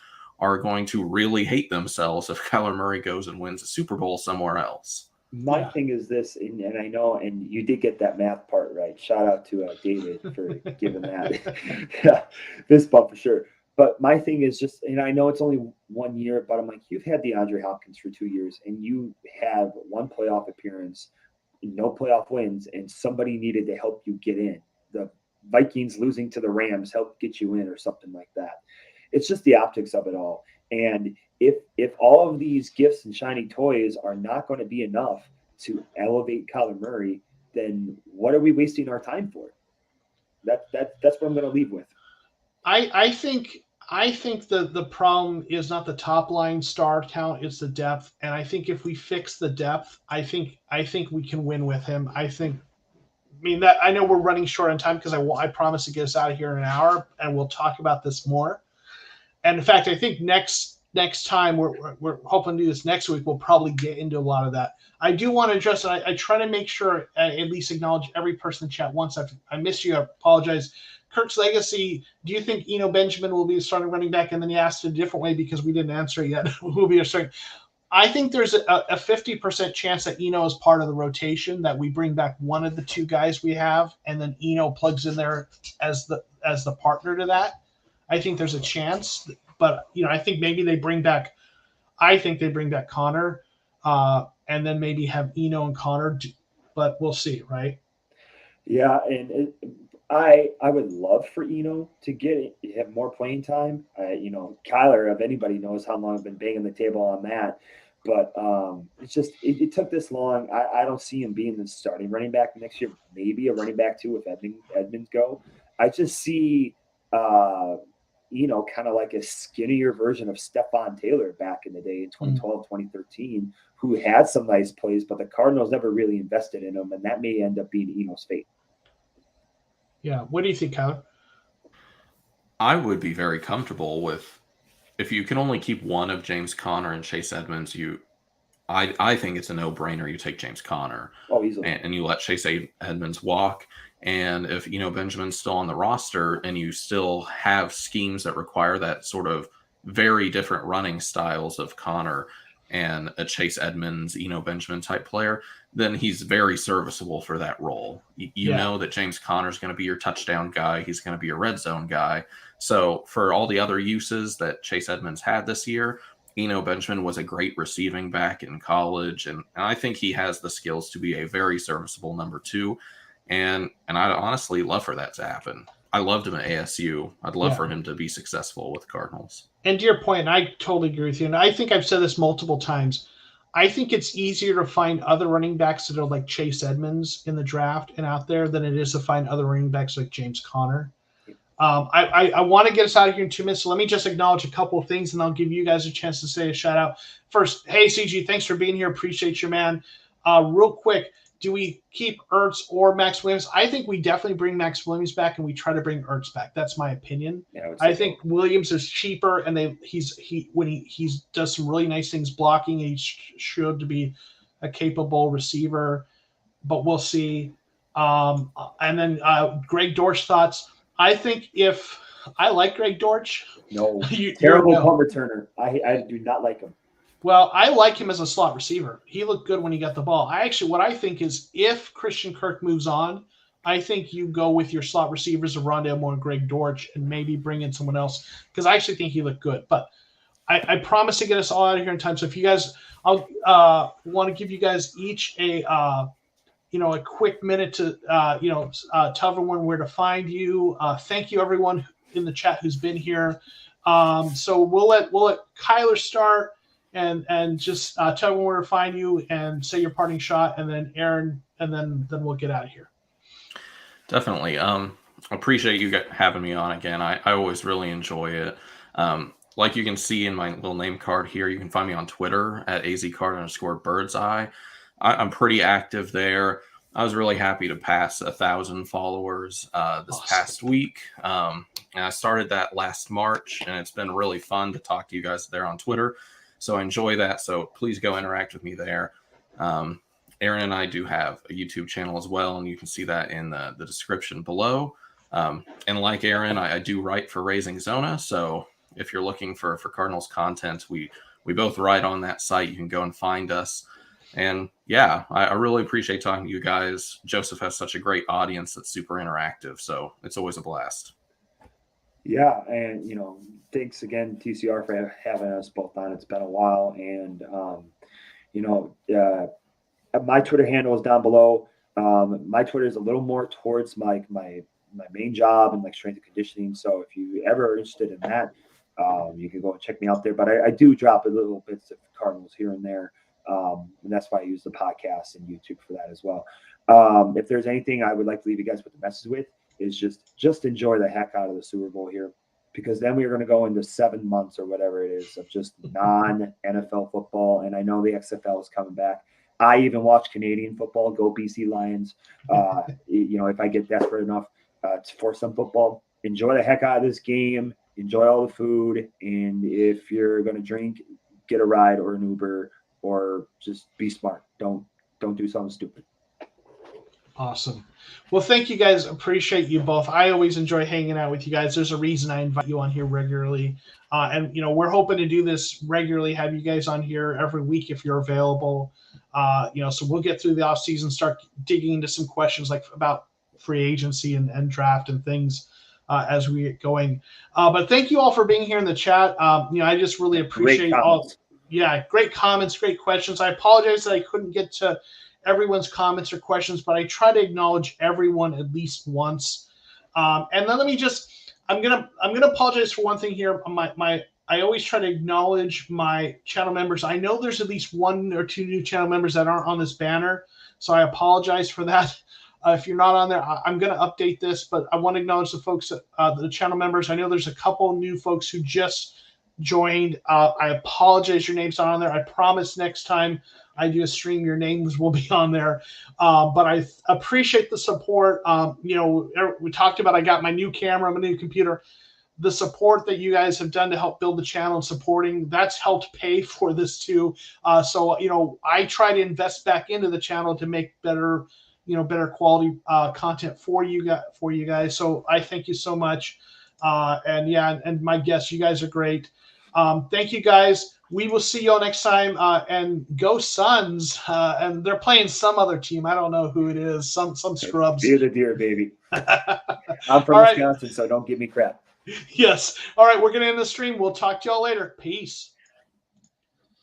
are going to really hate themselves if Kyler Murray goes and wins a Super Bowl somewhere else. My thing is this, and I know, and you did get that math part right. Shout out to David for giving that. This bump for sure. But my thing is just, and I know it's only 1 year, but I'm like, you've had DeAndre Hopkins for 2 years, and you have one playoff appearance no playoff wins, and somebody needed to help you get in. The Vikings losing to the Rams helped get you in or something like that. It's just the optics of it all. And if all of these gifts and shiny toys are not going to be enough to elevate Kyler Murray, then what are we wasting our time for? That's what I'm going to leave with. I think the problem is not the top line star count, it's the depth. And I think if we fix the depth, I think we can win with him. I mean that I know we're running short on time because I promised to get us out of here in an hour, and we'll talk about this more. And in fact, I think next time we're hoping to do this next week, we'll probably get into a lot of that. I do want to address it. I try to make sure I at least acknowledge every person in chat once. I missed you. I apologize. Kirk's legacy. Do you think Eno Benjamin will be a starting running back? And then he asked it a different way because we didn't answer it yet. Who will be a starting? I think there's a 50% chance that Eno is part of the rotation, that we bring back one of the two guys we have, and then Eno plugs in there as the partner to that. I think there's a chance, but I think maybe they bring back. I think they bring back Connor, and then maybe have Eno and Connor, but we'll see, right? Yeah, and I would love for Eno to have more playing time. Kyler, if anybody knows how long I've been banging the table on that, but it's just it took this long. I don't see him being the starting running back next year. Maybe a running back too if Edmonds go. I just see kind of like a skinnier version of Stephon Taylor back in the day in 2012, 2013, who had some nice plays, but the Cardinals never really invested in him, and that may end up being Eno's fate. Yeah. What do you think, Kyler? I would be very comfortable with, if you can only keep one of James Conner and Chase Edmonds, I think it's a no-brainer. You take James Conner. Oh, easily. And you let Chase Edmonds walk. And if Benjamin's still on the roster and you still have schemes that require that sort of very different running styles of Conner and a Chase Edmonds, Benjamin type player, then he's very serviceable for that role. You know that James Conner is going to be your touchdown guy. He's going to be a red zone guy. So for all the other uses that Chase Edmonds had this year, Benjamin was a great receiving back in college. And I think he has the skills to be a very serviceable number two. And I'd honestly love for that to happen. I loved him at ASU. I'd love for him to be successful with the Cardinals. And to your point, and I totally agree with you, and I think I've said this multiple times, I think it's easier to find other running backs that are like Chase Edmonds in the draft and out there than it is to find other running backs like James Conner. I want to get us out of here in 2 minutes, so let me just acknowledge a couple of things, and I'll give you guys a chance to say a shout-out. First, hey, CG, thanks for being here. Appreciate you, man. Real quick, do we keep Ertz or Max Williams? I think we definitely bring Max Williams back, and we try to bring Ertz back. That's my opinion. Yeah, I think Williams is cheaper, and he does some really nice things blocking. He's showed to be a capable receiver, but we'll see. And then Greg Dortch thoughts. I think I like Greg Dortch. No, terrible punt returner. I do not like him. Well, I like him as a slot receiver. He looked good when he got the ball. What I think is if Christian Kirk moves on, I think you go with your slot receivers of Rondale Moore and Greg Dortch and maybe bring in someone else because I actually think he looked good. But I promise to get us all out of here in time. So if you guys, I'll want to give you guys each a quick minute to tell everyone where to find you. Thank you everyone in the chat who's been here. So we'll let Kyler start. And just tell everyone where to find you and say your parting shot, and then Aarron, and then we'll get out of here. Definitely. Appreciate you having me on again. I always really enjoy it. Like you can see in my little name card here, you can find me on Twitter at azcard_birdseye. I'm pretty active there. I was really happy to pass 1,000 followers this past week. And I started that last March, and it's been really fun to talk to you guys there on Twitter. So I enjoy that. So please go interact with me there. Aarron and I do have a YouTube channel as well, and you can see that in the description below. And like Aarron, I do write for Raising Zona. So if you're looking for Cardinals content, we both write on that site. You can go and find us. And yeah, I really appreciate talking to you guys. Joseph has such a great audience that's super interactive. So it's always a blast. Yeah, and thanks again, TCR, for having us both on. It's been a while, and My Twitter handle is down below. My Twitter is a little more towards my main job and like strength and conditioning. So if you ever are interested in that, you can go and check me out there. But I do drop a little bits of Cardinals here and there. And that's why I use the podcast and YouTube for that as well. If there's anything I would like to leave you guys with the message with is just enjoy the heck out of the Super Bowl here, because then we're going to go into 7 months or whatever it is of just non-NFL football. And I know the XFL is coming back. I even watch Canadian football, go BC Lions. If I get desperate enough for some football, enjoy the heck out of this game, enjoy all the food. And if you're going to drink, get a ride or an Uber, or just be smart. Don't do something stupid. Awesome. Well, thank you guys. Appreciate you both. I always enjoy hanging out with you guys. There's a reason I invite you on here regularly. And we're hoping to do this regularly, have you guys on here every week if you're available. So we'll get through the off season, start digging into some questions like about free agency and draft and things as we get going. But thank you all for being here in the chat. I just really appreciate all. Yeah, great comments, great questions. I apologize that I couldn't get to everyone's comments or questions, but I try to acknowledge everyone at least once. And then I'm gonna apologize for one thing here. I always try to acknowledge my channel members. I know there's at least 1 or 2 new channel members that aren't on this banner, so I apologize for that. If you're not on there, I'm going to update this, but I want to acknowledge the folks, the channel members. I know there's a couple new folks who just joined. I apologize your name's not on there. I promise next time I do a stream, your names will be on there. But I appreciate the support. We talked about I got my new camera, my new computer. The support that you guys have done to help build the channel and supporting, that's helped pay for this too. So I try to invest back into the channel to make better quality content for you guys. So I thank you so much. And my guests, you guys are great. Thank you guys. We will see you all next time. And go Suns. And they're playing some other team. I don't know who it is. Some scrubs. Fear the deer, baby. I'm from Wisconsin, so don't give me crap. Yes. All right. We're going to end the stream. We'll talk to y'all later. Peace.